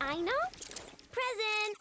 I know. Present!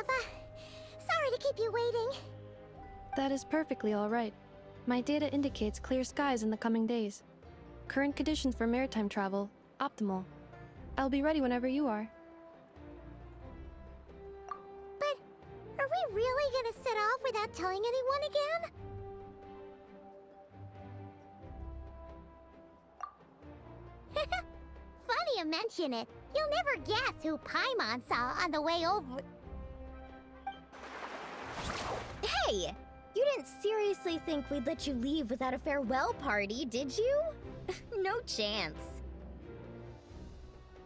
Neva. Sorry to keep you waiting. That is perfectly all right. My data indicates clear skies in the coming days. Current conditions for maritime travel, optimal. I'll be ready whenever you are. But are we really gonna set off without telling anyone again? Funny you mention it. You'll never guess who Paimon saw on the way over. Hey! You didn't seriously think we'd let you leave without a farewell party, did you? No chance.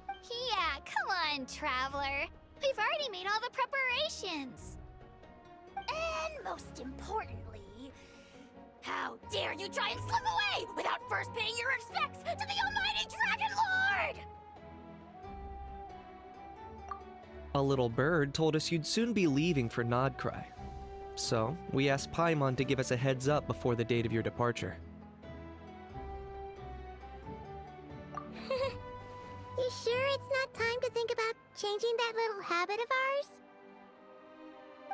Yeah, come on, Traveler. We've already made all the preparations. And most importantly, how dare you try and slip away without first paying your respects to the almighty Dragon Lord! A little bird told us you'd soon be leaving for Nod Krai. So, we asked Paimon to give us a heads up before the date of your departure. You sure it's not time to think about changing that little habit of ours?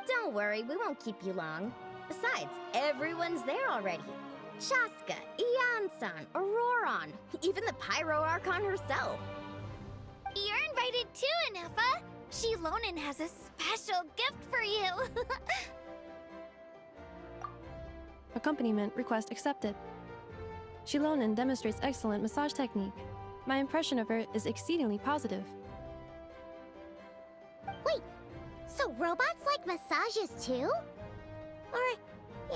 Don't worry, we won't keep you long. Besides, everyone's there already. Shaska, Ian-san, Auroron, even the Pyro Archon herself. You're invited too, Anefa. Shilonen has a special gift for you. Accompaniment request accepted. Shilonen demonstrates excellent massage technique. My impression of her is exceedingly positive. Wait, so robots like massages too? Or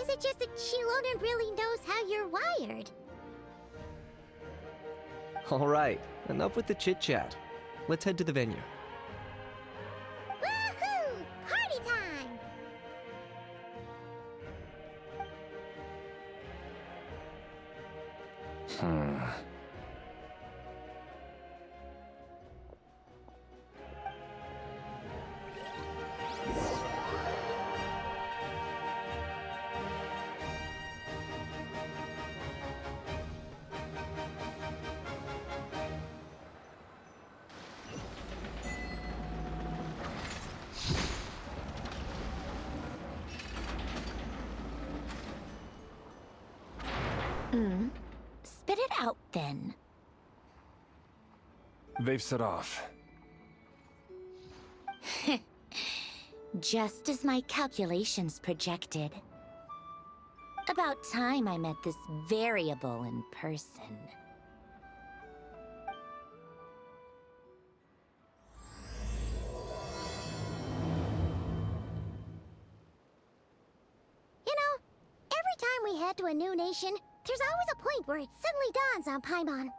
is it just that Shilonen really knows how you're wired? Alright, enough with the chit-chat. Let's head to the venue. Woohoo! Party time! Spit it out then. They've set off. Just as my calculations projected. About time I met this variable in person. You know, every time we head to a new nation, there's always a point where it suddenly dawns on Paimon.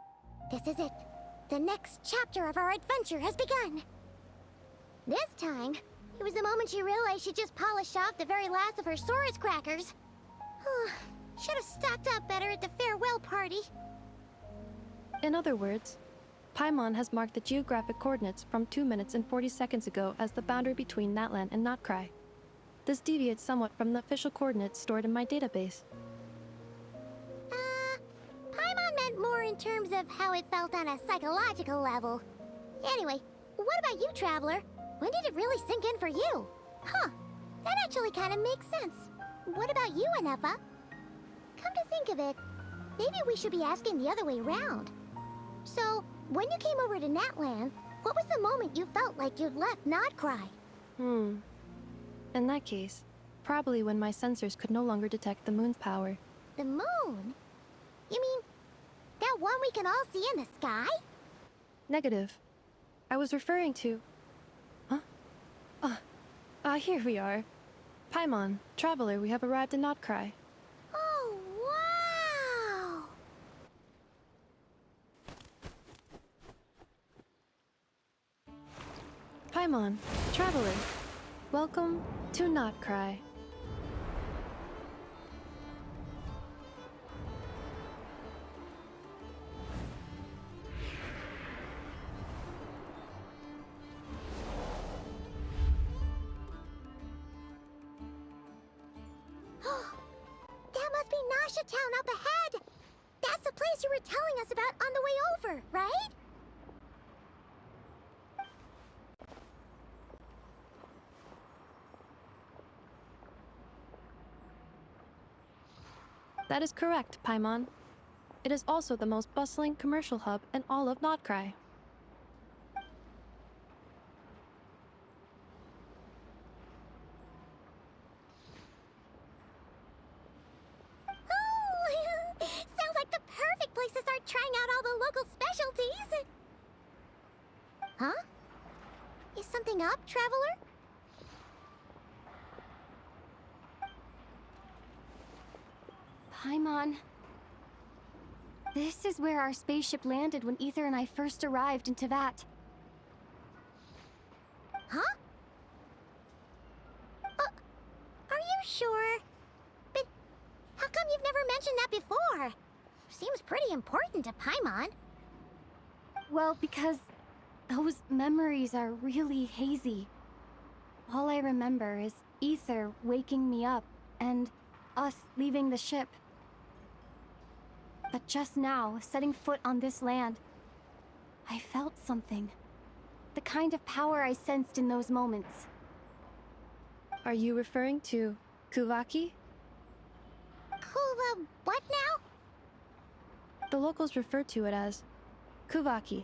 This is it. The next chapter of our adventure has begun. This time, it was the moment she realized she just polished off the very last of her Saurus crackers. Should have stocked up better at the farewell party. In other words, Paimon has marked the geographic coordinates from 2 minutes and 40 seconds ago as the boundary between Natlan and Nod Krai. This deviates somewhat from the official coordinates stored in my database. Paimon meant more in terms of how it felt on a psychological level. Anyway, what about you, Traveler? When did it really sink in for you? Huh, that actually kind of makes sense. What about you, Anefa? Come to think of it, maybe we should be asking the other way around. So, when you came over to Natlan, what was the moment you felt like you'd left Nod Krai? In that case, probably when my sensors could no longer detect the moon's power. The moon? You mean, that one we can all see in the sky? Negative. I was referring to... Here we are. Paimon, Traveler, we have arrived in Nod Krai. Oh, wow! Paimon, Traveler, welcome to Nod Krai. That must be Nasha Town up ahead! That's the place you were telling us about on the way over, right? That is correct, Paimon. It is also the most bustling commercial hub in all of Nod Krai. Oh, sounds like the perfect place to start trying out all the local specialties. Huh? Is something up, traveler? Paimon. This is where our spaceship landed when Ether and I first arrived in Tevat. Huh? Are you sure? But how come you've never mentioned that before? Seems pretty important to Paimon. Well, because those memories are really hazy. All I remember is Ether waking me up and us leaving the ship. But just now, setting foot on this land, I felt something. The kind of power I sensed in those moments. Are you referring to Kuvaki? Kuva, what now? The locals refer to it as Kuvaki.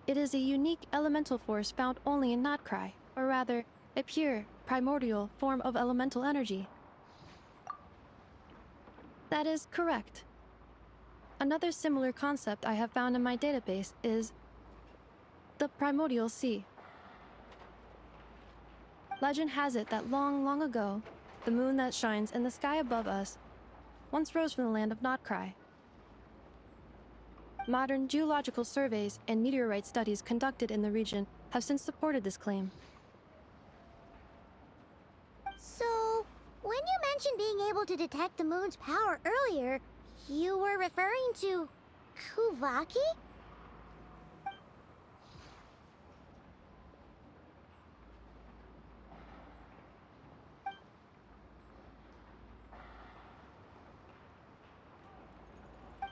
It is a unique elemental force found only in Nod Krai, or rather, a pure, primordial form of elemental energy. That is correct. Another similar concept I have found in my database is the primordial sea. Legend has it that long, long ago, the moon that shines in the sky above us once rose from the land of Nod Krai. Modern geological surveys and meteorite studies conducted in the region have since supported this claim. So, when you mentioned being able to detect the moon's power earlier, you were referring to Kuvaki?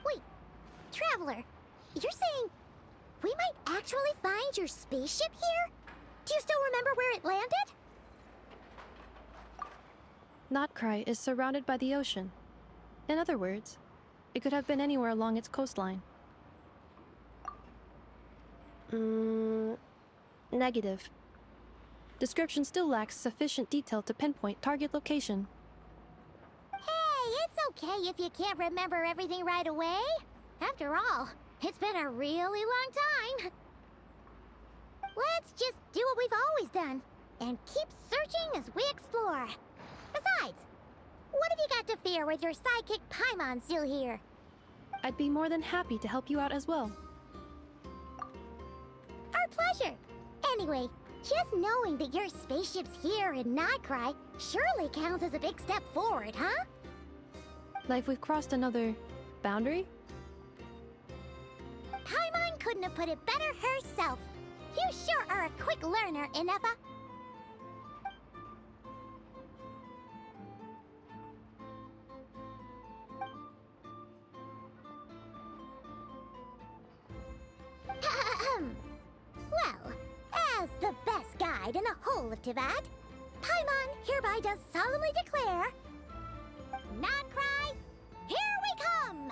Wait, Traveler, you're saying we might actually find your spaceship here? Do you still remember where it landed? Nod Krai is surrounded by the ocean. In other words, it could have been anywhere along its coastline. Negative. Description still lacks sufficient detail to pinpoint target location. Hey, it's okay if you can't remember everything right away. After all, it's been a really long time. Let's just do what we've always done and keep searching as we explore. Besides, what have you got to fear with your sidekick Paimon still here? I'd be more than happy to help you out as well. Our pleasure. Anyway, just knowing that your spaceship's here in Nod Krai surely counts as a big step forward, huh? Like we've crossed another boundary? Paimon couldn't have put it better herself. You sure are a quick learner, Inefa. Well, as the best guide in the whole of Tevat, Paimon hereby does solemnly declare, Nod Krai, here we come!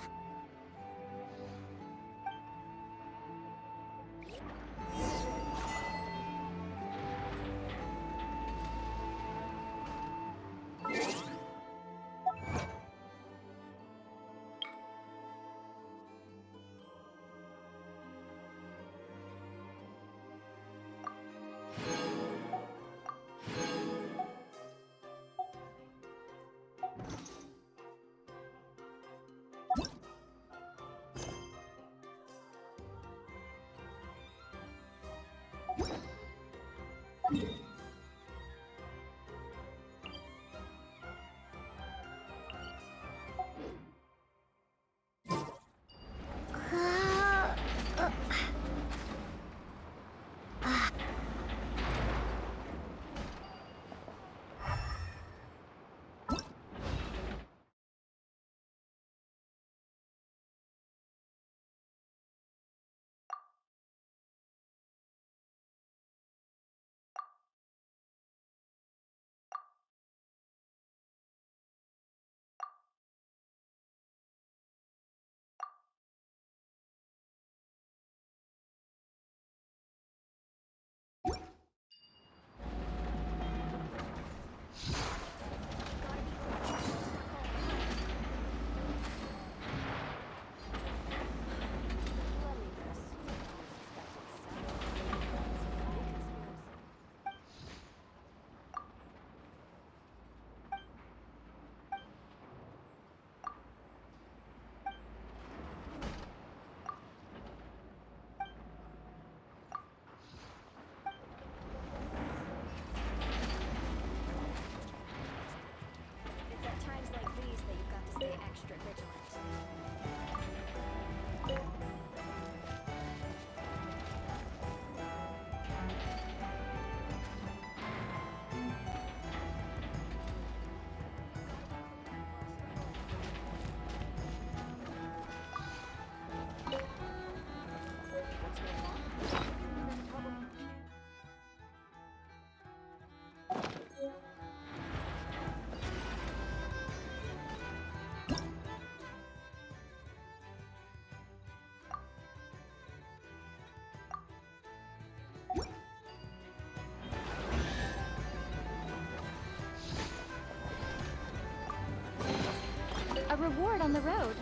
down the road.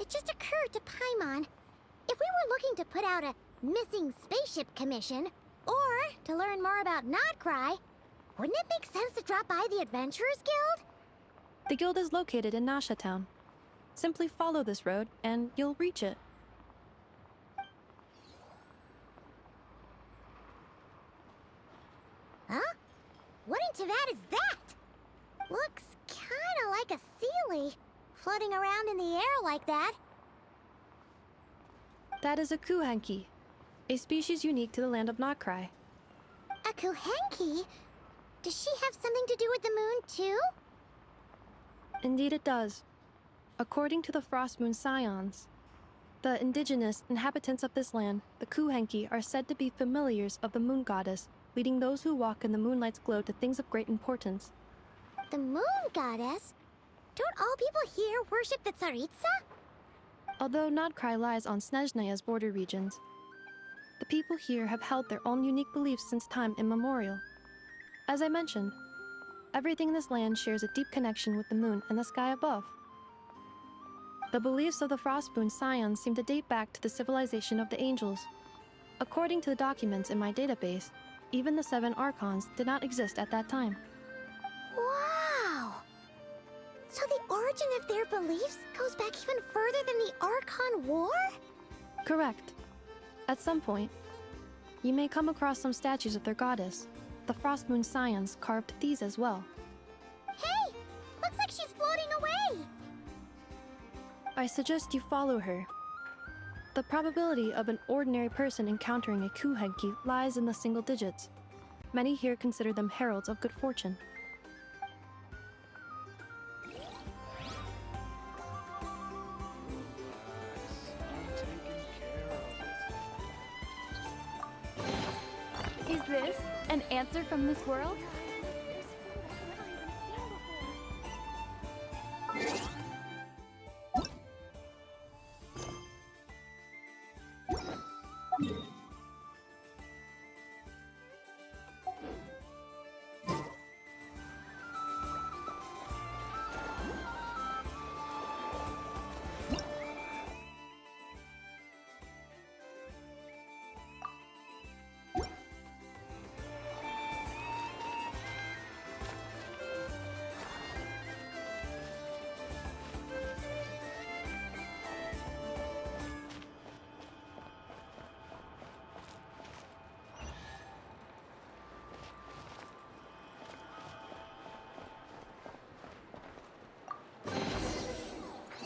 It just occurred to Paimon. If we were looking to put out a missing spaceship commission, or to learn more about Nod Krai, wouldn't it make sense to drop by the Adventurers Guild? The guild is located in Nasha Town. Simply follow this road, and you'll reach it. Huh? What into that is that? Looks kinda like a Sealy, floating around in the air like that. That is a kuhanki, a species unique to the land of Nod Krai. A Kuhenki? Does she have something to do with the moon, too? Indeed it does. According to the Frost Moon Scions, the indigenous inhabitants of this land, the kuhanki, are said to be familiars of the moon goddess, leading those who walk in the moonlight's glow to things of great importance. The moon goddess? Don't all people here worship the Tsaritsa? Although Nod Krai lies on Snezhnaya's border regions, the people here have held their own unique beliefs since time immemorial. As I mentioned, everything in this land shares a deep connection with the moon and the sky above. The beliefs of the Frostmoon Scions seem to date back to the civilization of the angels. According to the documents in my database, even the 7 Archons did not exist at that time. Wow! So the origin of their beliefs goes back even further than the Archon War? Correct. At some point, you may come across some statues of their goddess. The Frostmoon Scions carved these as well. Hey! Looks like she's floating away! I suggest you follow her. The probability of an ordinary person encountering a kuhenki lies in the single digits. Many here consider them heralds of good fortune. Is this an answer from this world?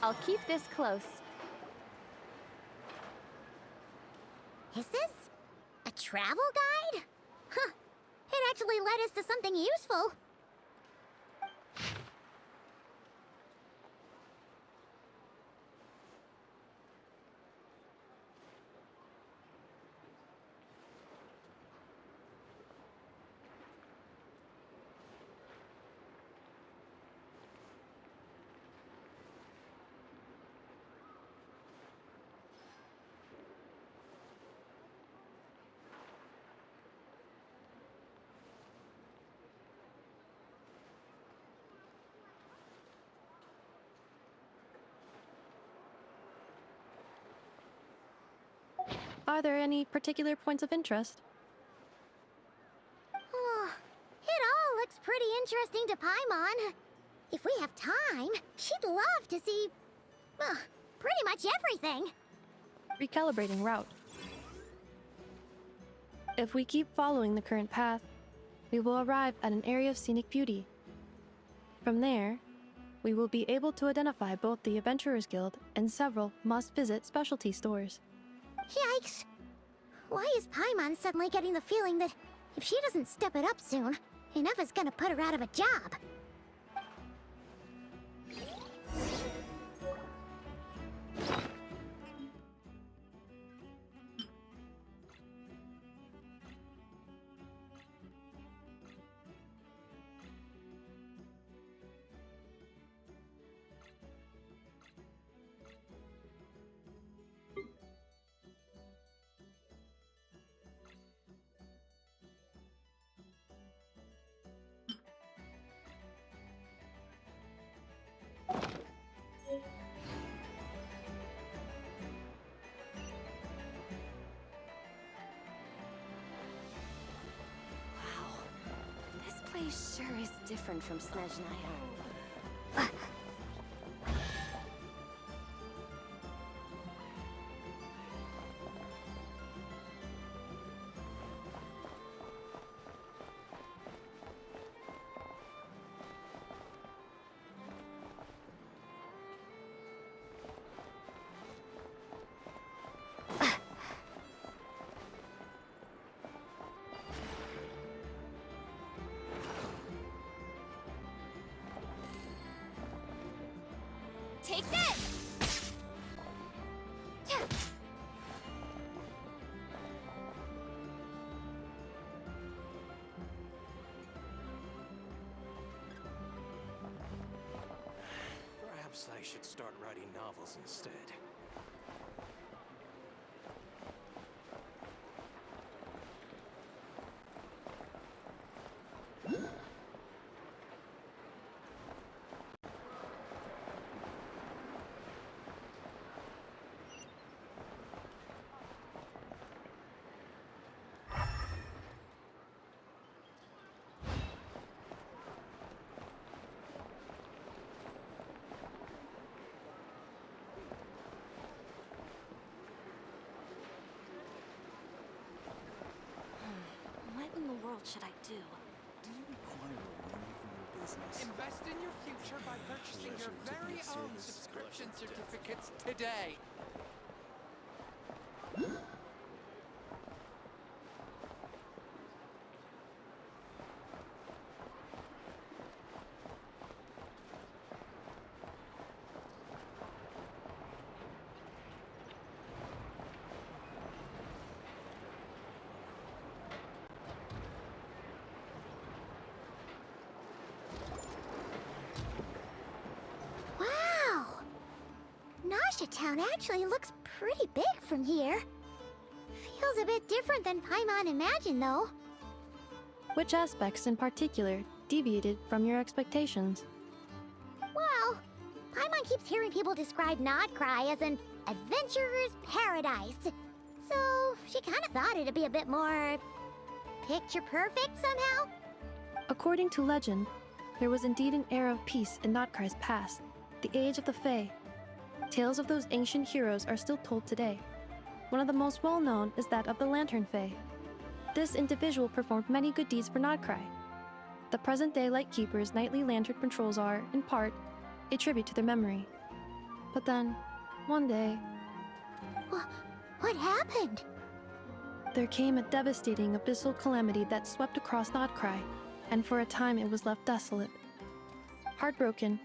I'll keep this close. Is this a travel guide? Huh. It actually led us to something useful. Are there any particular points of interest? Oh, it all looks pretty interesting to Paimon. If we have time, she'd love to see, pretty much everything. Recalibrating route. If we keep following the current path, we will arrive at an area of scenic beauty. From there, we will be able to identify both the Adventurers Guild and several must-visit specialty stores. Yikes. Why is Paimon suddenly getting the feeling that if she doesn't step it up soon, enough is gonna put her out of a job? This place sure is different from Snezhnaya. Take this! Perhaps I should start writing novels instead. What in the world should I do? Do you require a loan for your business? Invest in your future by purchasing your Pleasure to be very of own service. subscription certificates today. Wow! Nasha Town actually looks pretty big from here. Feels a bit different than Paimon imagined, though. Which aspects in particular deviated from your expectations? Well, Paimon keeps hearing people describe Nod Krai as an adventurer's paradise. So she kind of thought it'd be a bit more picture perfect somehow. According to legend, there was indeed an era of peace in Nod Krai's past, the age of the Fae. Tales of those ancient heroes are still told today. One of the most well-known is that of the Lantern Fae. This individual performed many good deeds for Nod Krai. The present-day Lightkeeper's nightly lantern patrols are, in part, a tribute to their memory. But then, one day, What happened? there came a devastating abyssal calamity that swept across Nod Krai, and for a time it was left desolate. Heartbroken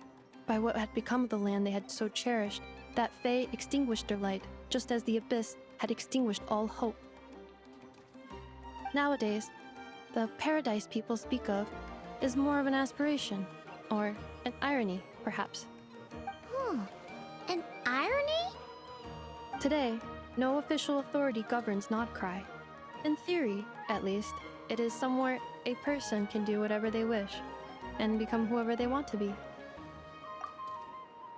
by what had become of the land they had so cherished, that Fae extinguished their light, just as the abyss had extinguished all hope. Nowadays, the paradise people speak of is more of an aspiration, or an irony, perhaps. An irony? Today, no official authority governs Nod Krai. In theory, at least, it is somewhere a person can do whatever they wish, and become whoever they want to be.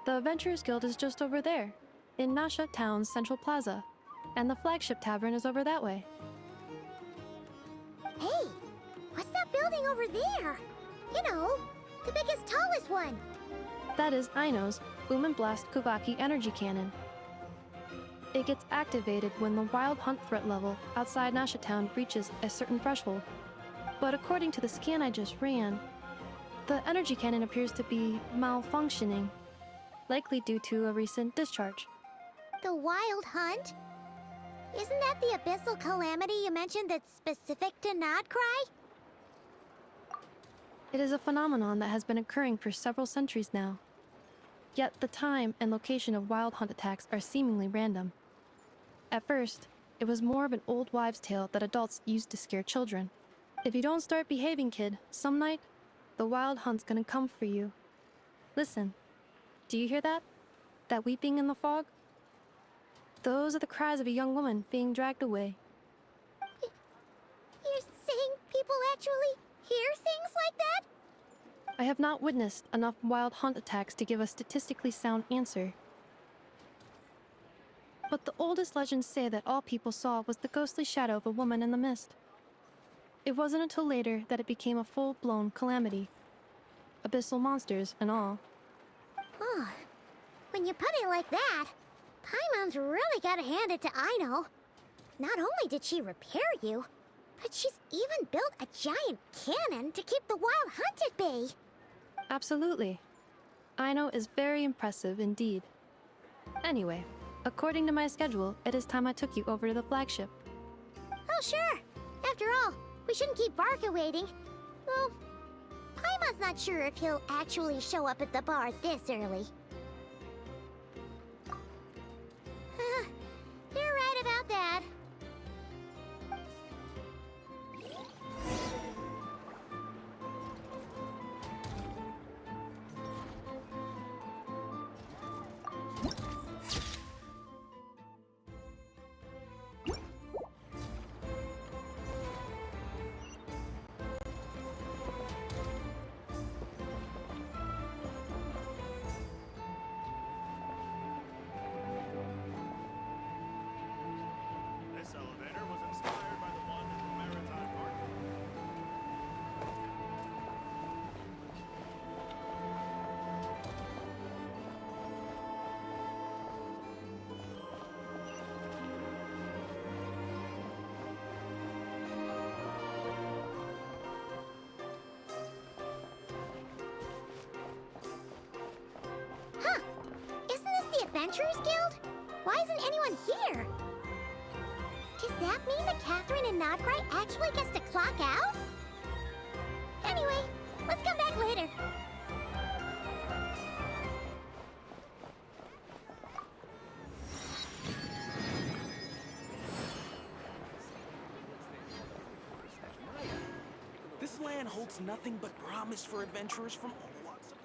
The Adventurers Guild is just over there, in Nasha Town's central plaza. And the flagship tavern is over that way. Hey, what's that building over there? You know, the biggest, tallest one. That is Aino's Blast Kuvaki energy cannon. It gets activated when the wild hunt threat level outside Nasha Town reaches a certain threshold. But according to the scan I just ran, the energy cannon appears to be malfunctioning, likely due to a recent discharge. The wild hunt? Isn't that the abyssal calamity you mentioned that's specific to Nod Krai? It is a phenomenon that has been occurring for several centuries now. Yet the time and location of wild hunt attacks are seemingly random. At first, it was more of an old wives' tale that adults used to scare children. If you don't start behaving, kid, some night, the wild hunt's gonna come for you. Listen, do you hear that? That weeping in the fog? Those are the cries of a young woman being dragged away. You're saying people actually hear things like that? I have not witnessed enough wild hunt attacks to give a statistically sound answer. But the oldest legends say that all people saw was the ghostly shadow of a woman in the mist. It wasn't until later that it became a full-blown calamity. Abyssal monsters and all. Oh, when you put it like that, Paimon's really gotta hand it to Aino. Not only did she repair you, but she's even built a giant cannon to keep the wild hunt at bay. Absolutely. Aino is very impressive indeed. Anyway, according to my schedule, it is time I took you over to the flagship. Oh, sure. After all, we shouldn't keep Barca waiting. Well, Paimon's not sure if he'll actually show up at the bar this early. You're right about that. This elevator was inspired by the one in the Maritime Park. Huh. Isn't this the Adventurers Guild? Why isn't anyone here? Does that mean that Catherine and Nod Krai actually gets to clock out? Anyway, let's come back later. This land holds nothing but promise for adventurers from all walks of life.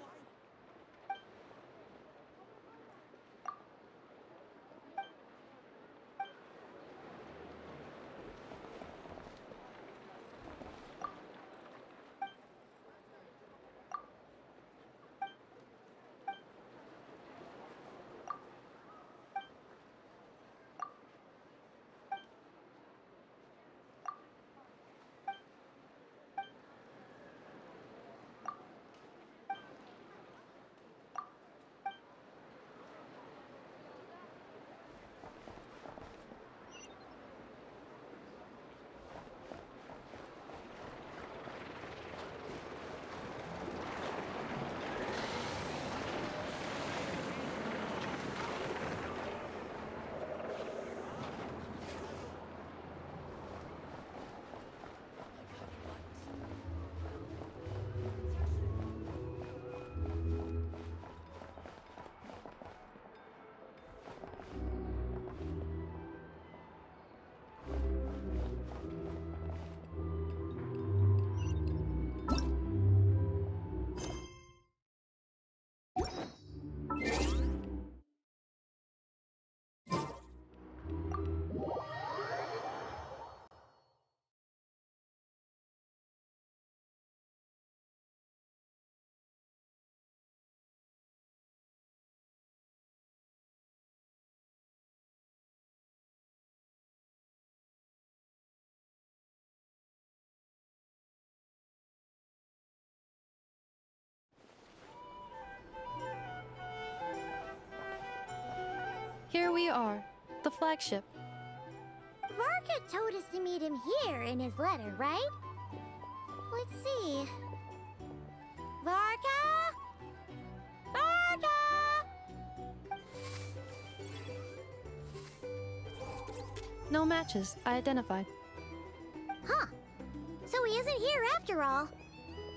Here we are, the flagship. Varka told us to meet him here in his letter, right? Let's see. Varka? Varka! No matches, I identified. Huh. So he isn't here after all.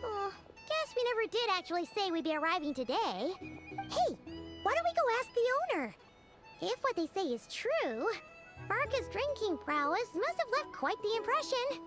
Oh, guess we never did actually say we'd be arriving today. Hey, why don't we go ask the owner? If what they say is true, Varka's drinking prowess must have left quite the impression.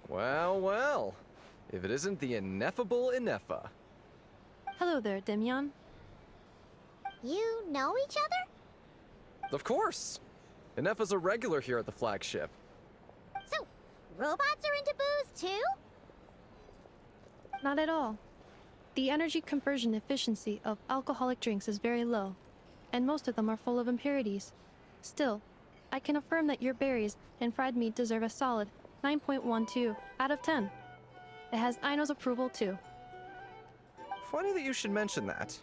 Well, well. If it isn't the ineffable Inefa. Hello there, Demyon. You know each other? Of course. Inefa's a regular here at the flagship. So, robots are into booze too? Not at all. The energy conversion efficiency of alcoholic drinks is very low, and most of them are full of impurities. Still, I can affirm that your berries and fried meat deserve a solid 9.12 out of 10. It has Aino's approval too. Funny that you should mention that.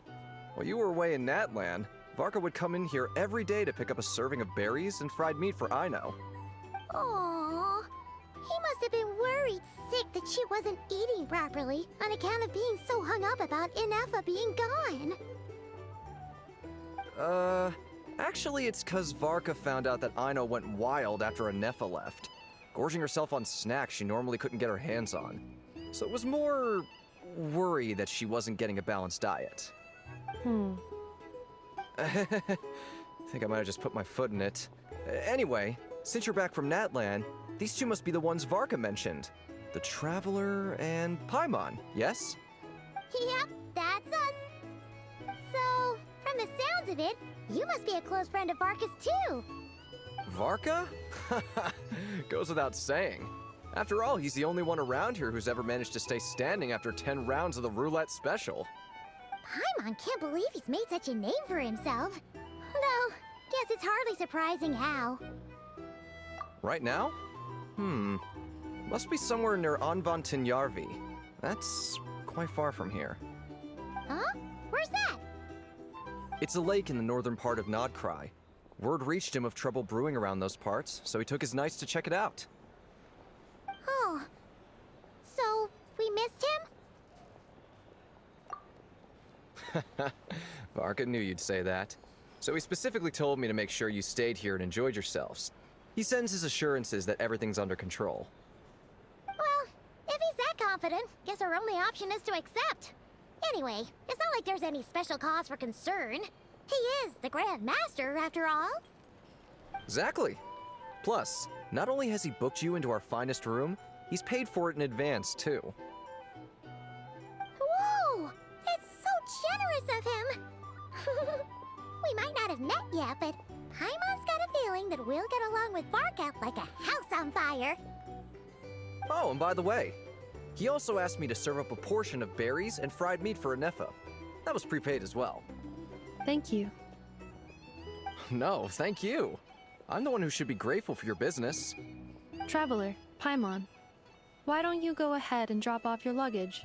While you were away in Natlan, Varka would come in here every day to pick up a serving of berries and fried meat for Aino. Aww. He must have been worried sick that she wasn't eating properly on account of being so hung up about Inefa being gone. Actually it's 'cause Varka found out that Aino went wild after Inefa left, gorging herself on snacks she normally couldn't get her hands on. So it was more worry that she wasn't getting a balanced diet. I think I might have just put my foot in it. Anyway, since you're back from Natlan, these two must be the ones Varka mentioned. The Traveler and Paimon, yes? Yep, that's us. So, from the sounds of it, you must be a close friend of Varka's too. Varka? Goes without saying. After all, he's the only one around here who's ever managed to stay standing after 10 rounds of the roulette special. Paimon can't believe he's made such a name for himself. Though, guess it's hardly surprising how. Right now? Must be somewhere near Anvantinyarvi. That's quite far from here. Huh? Where's that? It's a lake in the northern part of Nod Krai. Word reached him of trouble brewing around those parts, so he took his knights to check it out. Oh. So, we missed him? Varka knew you'd say that. So he specifically told me to make sure you stayed here and enjoyed yourselves. He sends his assurances that everything's under control. Well, if he's that confident, guess our only option is to accept. Anyway, it's not like there's any special cause for concern. He is the Grand Master, after all. Exactly. Plus, not only has he booked you into our finest room, he's paid for it in advance, too. Whoa! It's so generous of him! We might not have met yet, but Paimon's got a feeling that we'll get along with Varka like a house on fire. Oh, and by the way, he also asked me to serve up a portion of berries and fried meat for Inefa. That was prepaid as well. Thank you. No, thank you. I'm the one who should be grateful for your business. Traveler, Paimon, why don't you go ahead and drop off your luggage?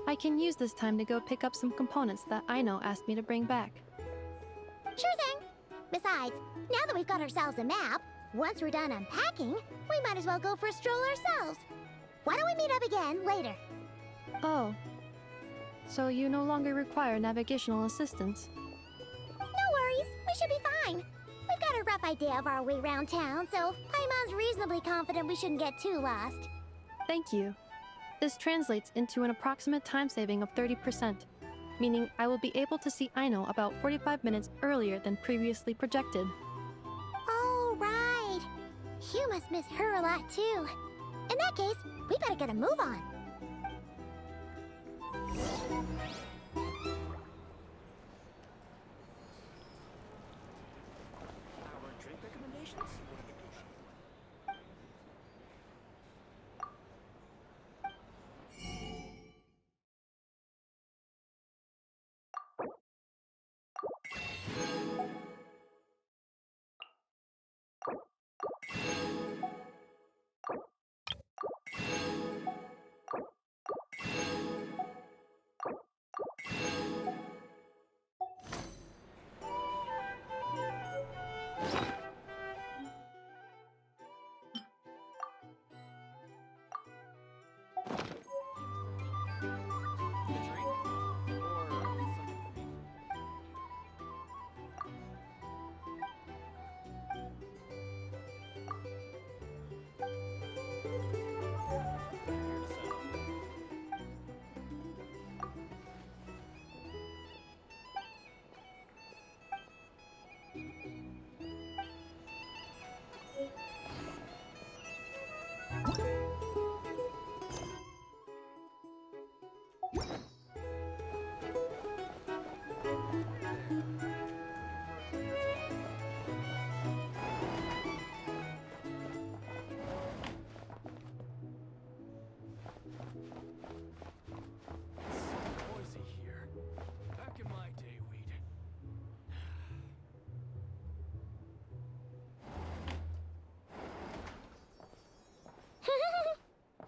I can use this time to go pick up some components that Aino asked me to bring back. Sure thing. Besides, now that we've got ourselves a map, once we're done unpacking, we might as well go for a stroll ourselves. Why don't we meet up again later? Oh. So you no longer require navigational assistance? No worries, we should be fine. We've got a rough idea of our way around town, so Paimon's reasonably confident we shouldn't get too lost. Thank you. This translates into an approximate time saving of 30%. meaning I will be able to see Aino about 45 minutes earlier than previously projected. Oh, right. You must miss her a lot, too. In that case, we better get a move on. Our drink recommendations?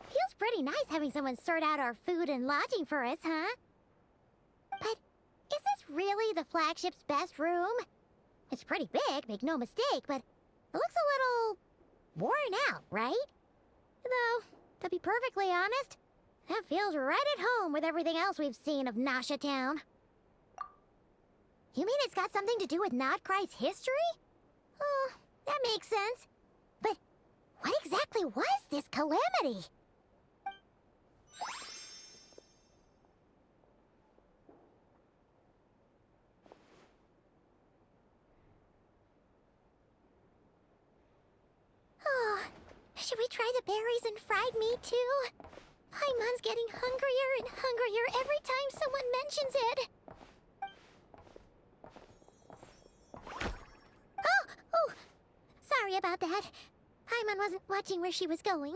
Feels pretty nice having someone sort out our food and lodging for us, huh? But is this really the flagship's best room? It's pretty big, make no mistake, but it looks a little worn out, right? Though, to be perfectly honest, that feels right at home with everything else we've seen of Nasha Town. You mean it's got something to do with Nod Krai's history? Oh, that makes sense. But what exactly was this calamity? Oh, should we try the berries and fried meat too? Paimon's getting hungrier and hungrier every time someone mentions it. Oh, sorry about that. Paimon wasn't watching where she was going.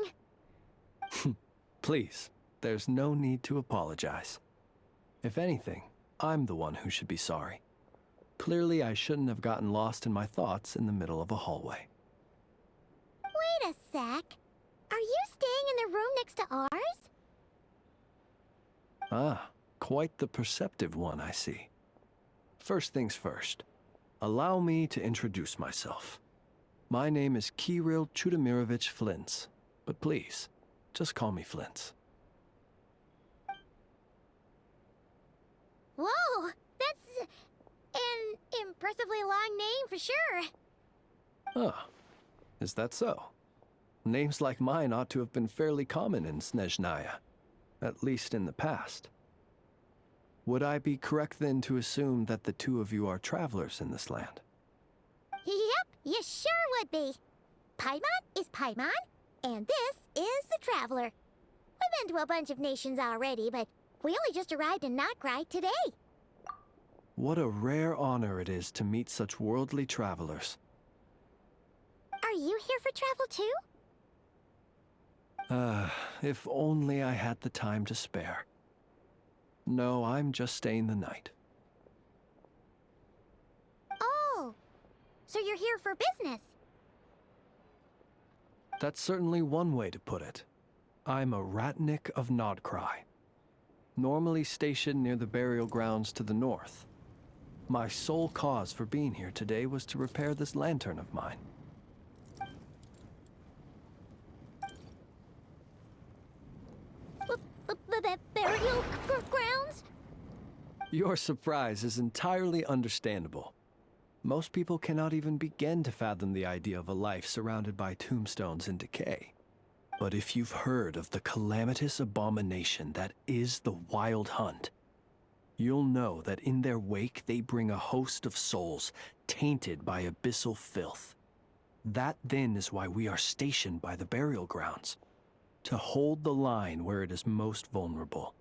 Please, there's no need to apologize. If anything, I'm the one who should be sorry. Clearly, I shouldn't have gotten lost in my thoughts in the middle of a hallway. Wait a sec. Are you staying in the room next to ours? Ah, quite the perceptive one, I see. First things first, allow me to introduce myself. My name is Kirill Chudamirovich Flintz, but please, just call me Flintz. Whoa, that's an impressively long name for sure. Ah, is that so? Names like mine ought to have been fairly common in Snezhnaya, at least in the past. Would I be correct then to assume that the two of you are travelers in this land? Yep, you sure would be. Paimon is Paimon, and this is the Traveler. We've been to a bunch of nations already, but we only just arrived in Nod Krai today. What a rare honor it is to meet such worldly travelers. Are you here for travel too? If only I had the time to spare. No, I'm just staying the night. Oh, so you're here for business? That's certainly one way to put it. I'm a Ratnik of Nod Krai, normally stationed near the burial grounds to the north. My sole cause for being here today was to repair this lantern of mine. Burial grounds? Your surprise is entirely understandable. Most people cannot even begin to fathom the idea of a life surrounded by tombstones and decay. But if you've heard of the calamitous abomination that is the Wild Hunt, you'll know that in their wake they bring a host of souls tainted by abyssal filth. That then is why we are stationed by the burial grounds, to hold the line where it is most vulnerable.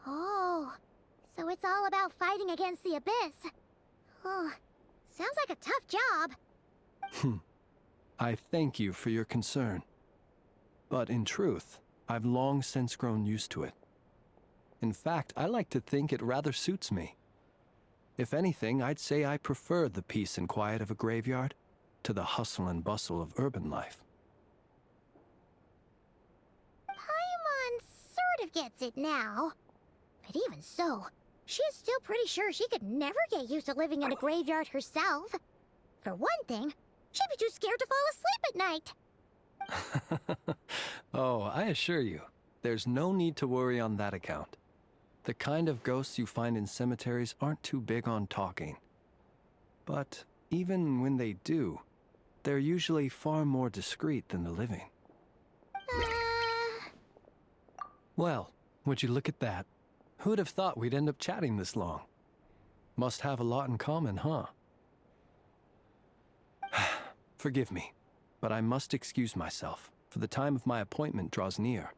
Oh, so it's all about fighting against the abyss. Oh, sounds like a tough job. I thank you for your concern. But in truth, I've long since grown used to it. In fact, I like to think it rather suits me. If anything, I'd say I prefer the peace and quiet of a graveyard to the hustle and bustle of urban life. Paimon sort of gets it now. But even so, she is still pretty sure she could never get used to living in a graveyard herself. For one thing, she'd be too scared to fall asleep at night. Oh, I assure you, there's no need to worry on that account. The kind of ghosts you find in cemeteries aren't too big on talking. But even when they do, they're usually far more discreet than the living. Well, would you look at that? Who'd have thought we'd end up chatting this long? Must have a lot in common, huh? Forgive me, but I must excuse myself, for the time of my appointment draws near.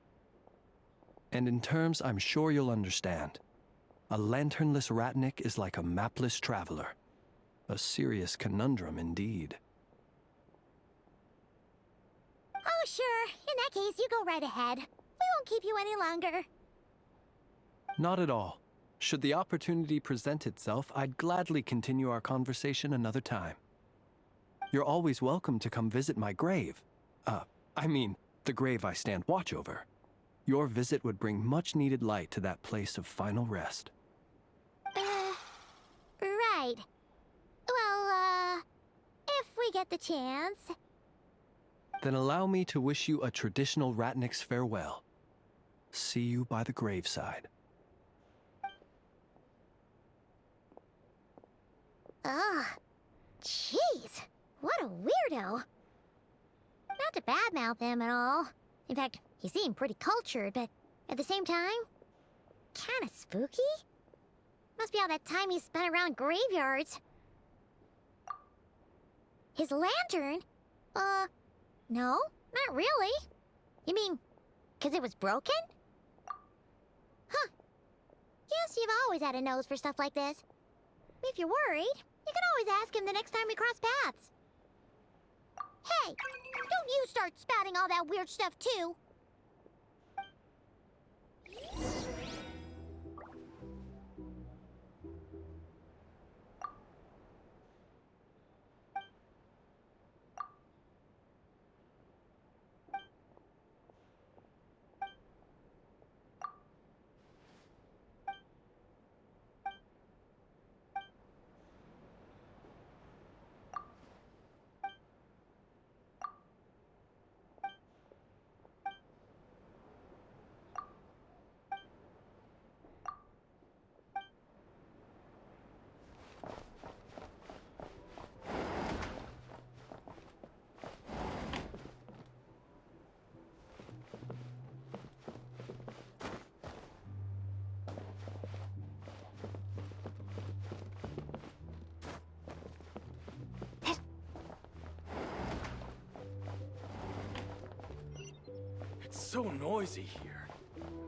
And in terms I'm sure you'll understand, a lanternless ratnik is like a mapless traveler. A serious conundrum indeed. Oh, sure. In that case, you go right ahead. We won't keep you any longer. Not at all. Should the opportunity present itself, I'd gladly continue our conversation another time. You're always welcome to come visit my grave. I mean, the grave I stand watch over. Your visit would bring much-needed light to that place of final rest. Right. Well, if we get the chance. Then allow me to wish you a traditional ratnik's farewell. See you by the graveside. Ugh. Jeez. What a weirdo. Not to badmouth him at all. In fact, he seemed pretty cultured, but at the same time, kinda spooky? Must be all that time he spent around graveyards. His lantern? No, not really. You mean, 'cause it was broken? Huh. Guess you've always had a nose for stuff like this. If you're worried, you can always ask him the next time we cross paths. Hey, don't you start spouting all that weird stuff too. It's so noisy here.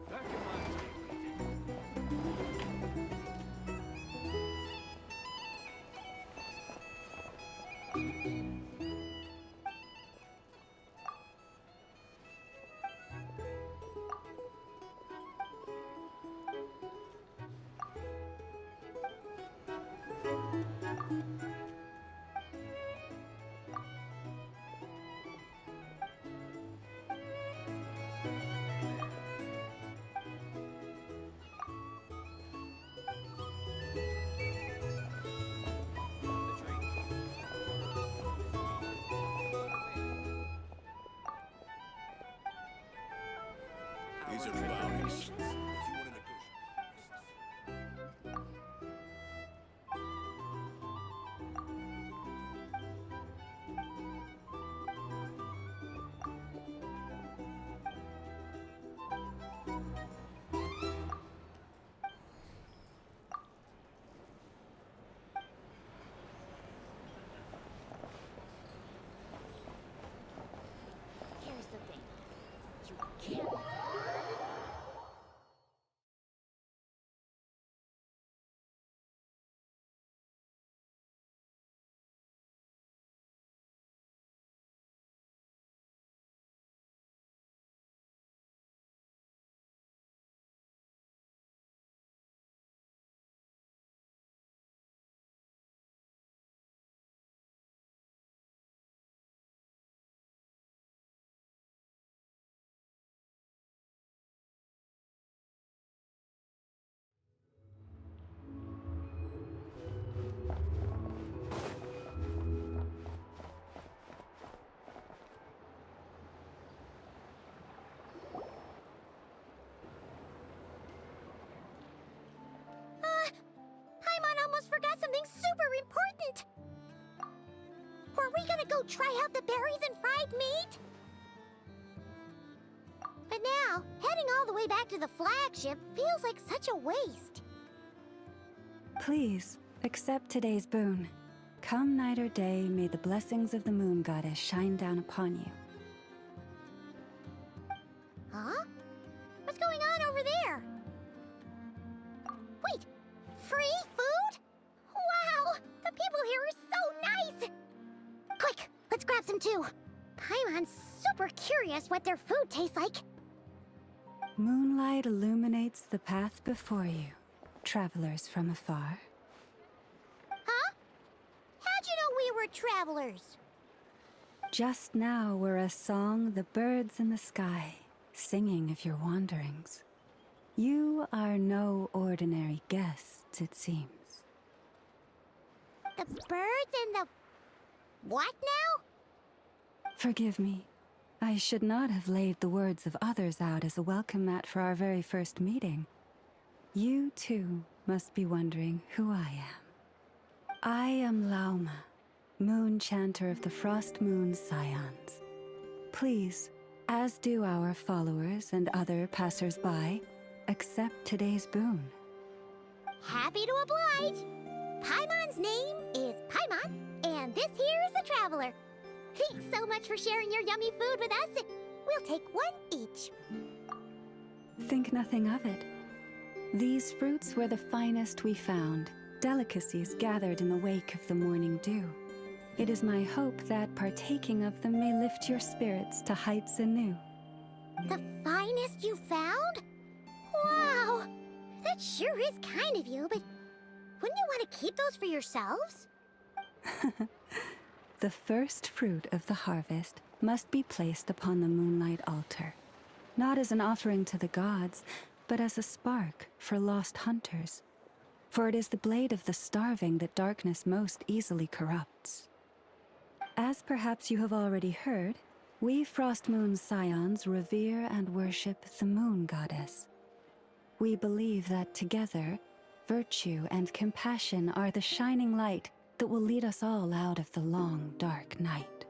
Back in my These are bounties. we gonna go try out the berries and fried meat? But now, heading all the way back to the flagship feels like such a waste. Please, accept today's boon. Come night or day, may the blessings of the moon goddess shine down upon you. Huh? What's going on over there? Wait, free food? Wow, the people here are so nice! Quick, let's grab some too. Paimon's super curious what their food tastes like. Moonlight illuminates the path before you, travelers from afar. Huh? How'd you know we were travelers? Just now were a song the birds in the sky, singing of your wanderings. You are no ordinary guests, it seems. The birds and the... what now? Forgive me. I should not have laid the words of others out as a welcome mat for our very first meeting. You, too, must be wondering who I am. I am Lauma, moon chanter of the Frost Moon Scions. Please, as do our followers and other passers-by, accept today's boon. Happy to oblige. Paimon's name is Paimon, and this here is the Traveler. Thanks so much for sharing your yummy food with us. We'll take one each. Think nothing of it. These fruits were the finest we found, delicacies gathered in the wake of the morning dew. It is my hope that partaking of them may lift your spirits to heights anew. The finest you found? Wow! That sure is kind of you, but wouldn't you want to keep those for yourselves? The first fruit of the harvest must be placed upon the moonlight altar, not as an offering to the gods, but as a spark for lost hunters. For it is the blade of the starving that darkness most easily corrupts. As perhaps you have already heard, we Frost Moon Scions revere and worship the moon goddess. We believe that together, virtue and compassion are the shining light that will lead us all out of the long, dark night.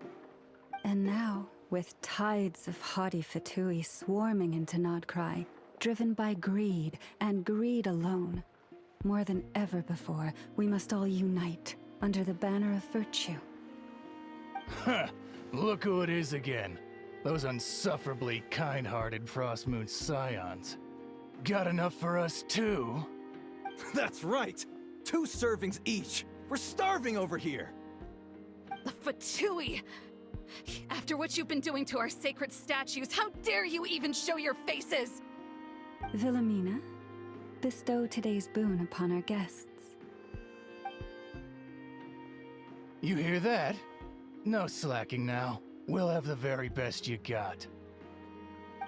And now, with tides of haughty Fatui swarming into Nod Krai, driven by greed, and greed alone, more than ever before, we must all unite under the banner of virtue. Huh! Look who it is again. Those unsufferably kind-hearted Frost Moon Scions. Got enough for us too? That's right! 2 servings each! We're starving over here! The Fatui! After what you've been doing to our sacred statues, how dare you even show your faces? Wilhelmina, bestow today's boon upon our guests. You hear that? No slacking now. We'll have the very best you got.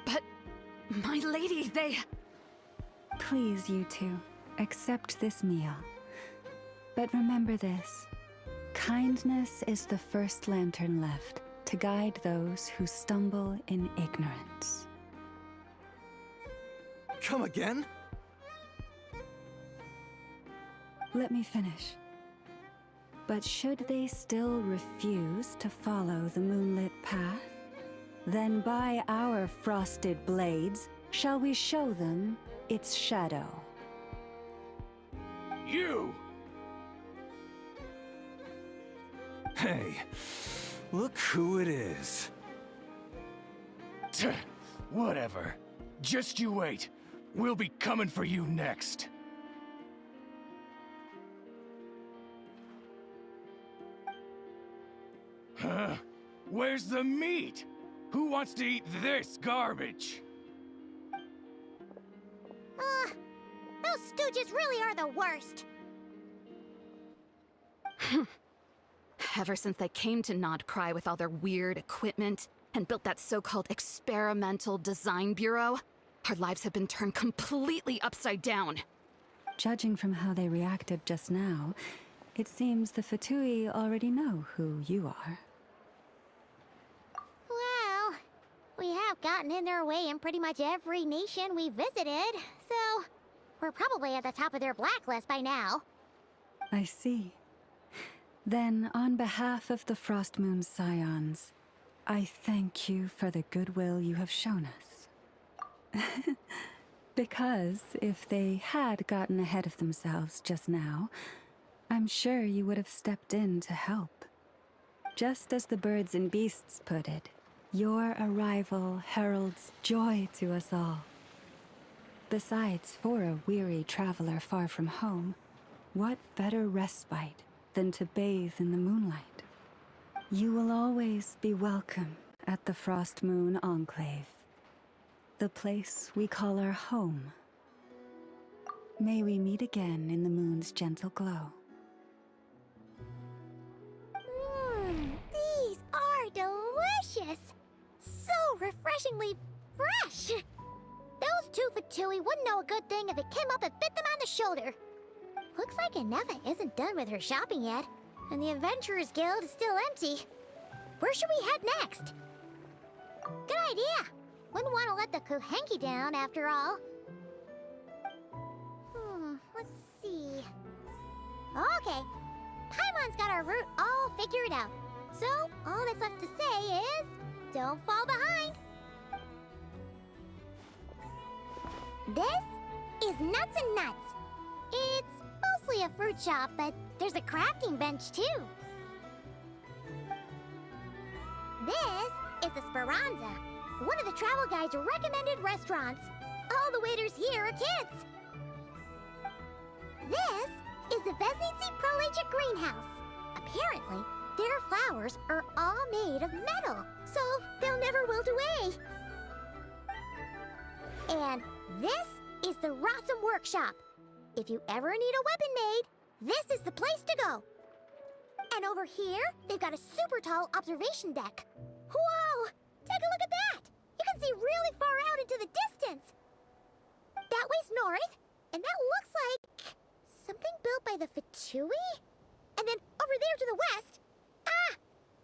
But, my lady, they... Please, you two, accept this meal. But remember this. Kindness is the first lantern left to guide those who stumble in ignorance. Come again? Let me finish. But should they still refuse to follow the moonlit path, then by our frosted blades shall we show them its shadow. You! Hey, look who it is. Whatever. Just you wait. We'll be coming for you next. Huh? Where's the meat? Who wants to eat this garbage? Those stooges really are the worst. Ever since they came to Nod Krai with all their weird equipment and built that so-called experimental design bureau, our lives have been turned completely upside down. Judging from how they reacted just now, it seems the Fatui already know who you are. Well, we have gotten in their way in pretty much every nation we visited, so we're probably at the top of their blacklist by now. I see. Then, on behalf of the Frost Moon Scions, I thank you for the goodwill you have shown us. Because if they had gotten ahead of themselves just now, I'm sure you would have stepped in to help. Just as the birds and beasts put it, your arrival heralds joy to us all. Besides, for a weary traveler far from home, what better respite than to bathe in the moonlight? You will always be welcome at the Frost Moon Enclave, the place we call our home. May we meet again in the moon's gentle glow. These are delicious! So refreshingly fresh! Those two for Tui wouldn't know a good thing if it came up and bit them on the shoulder. Looks like Inefa isn't done with her shopping yet, and the Adventurers Guild is still empty. Where should we head next? Good idea! Wouldn't want to let the Kuhenki down, after all. Let's see... Okay, Paimon's got our route all figured out. So, all that's left to say is... don't fall behind! This is Nuts and Nuts. It's mostly a fruit shop, but there's a crafting bench, too. This is the Speranza, one of the travel guide's recommended restaurants. All the waiters here are kids. This is the Vesnitsi Prolejit greenhouse. Apparently, their flowers are all made of metal, so they'll never wilt away. And this is the Rossum Workshop. If you ever need a weapon made, this is the place to go. And over here, they've got a super tall observation deck. Whoa! Take a look at that! You can see really far out into the distance. That way's north, and that looks like something built by the Fatui? And then over there to the west,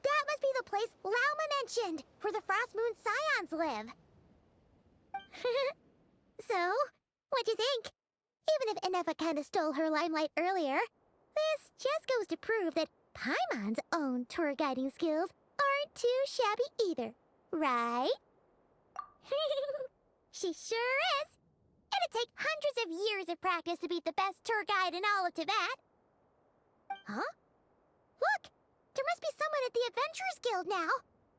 that must be the place Lauma mentioned, where the Frost Moon Scions live. So, what'd you think? Even if Inefa kinda stole her limelight earlier, this just goes to prove that Paimon's own tour guiding skills aren't too shabby either, right? She sure is! It'd take hundreds of years of practice to beat the best tour guide in all of Tibet. Huh? Look! There must be someone at the Adventurers Guild now.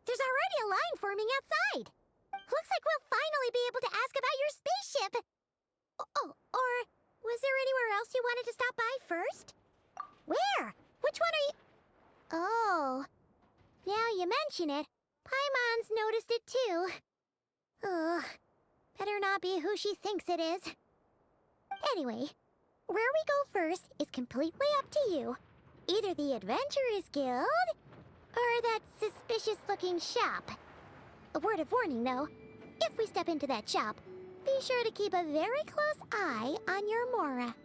There's already a line forming outside. Looks like we'll finally be able to ask about your spaceship. Oh, or was there anywhere else you wanted to stop by first? Where? Which one are you... Oh. Now you mention it, Paimon's noticed it too. Ugh. Better not be who she thinks it is. Anyway, where we go first is completely up to you. Either the Adventurers Guild, or that suspicious-looking shop. A word of warning, though. If we step into that shop, be sure to keep a very close eye on your Mora.